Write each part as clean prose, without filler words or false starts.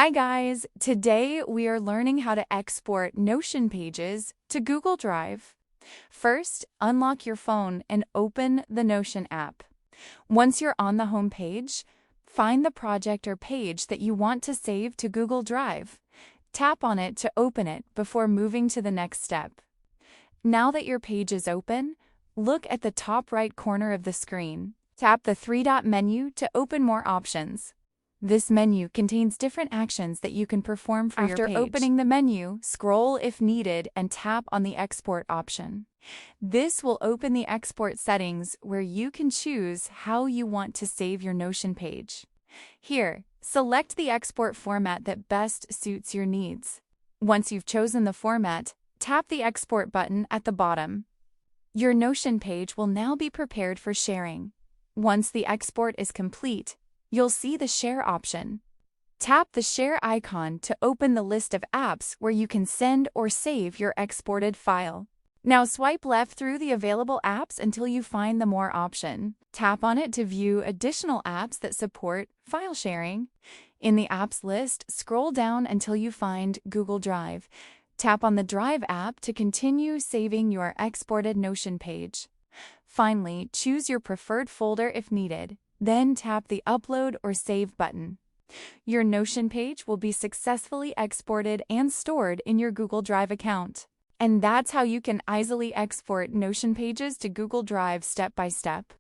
Hi guys, today we are learning how to export Notion pages to Google Drive. First, unlock your phone and open the Notion app. Once you're on the home page, find the project or page that you want to save to Google Drive. Tap on it to open it before moving to the next step. Now that your page is open, look at the top right corner of the screen. Tap the three-dot menu to open more options. This menu contains different actions that you can perform for your page. After opening the menu, scroll if needed and tap on the export option. This will open the export settings where you can choose how you want to save your Notion page. Here, select the export format that best suits your needs. Once you've chosen the format, tap the export button at the bottom. Your Notion page will now be prepared for sharing. Once the export is complete, you'll see the Share option. Tap the Share icon to open the list of apps where you can send or save your exported file. Now swipe left through the available apps until you find the More option. Tap on it to view additional apps that support file sharing. In the apps list, scroll down until you find Google Drive. Tap on the Drive app to continue saving your exported Notion page. Finally, choose your preferred folder if needed. Then tap the Upload or Save button. Your Notion page will be successfully exported and stored in your Google Drive account. And that's how you can easily export Notion pages to Google Drive step by step.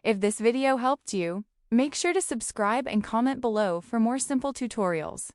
If this video helped you, make sure to subscribe and comment below for more simple tutorials.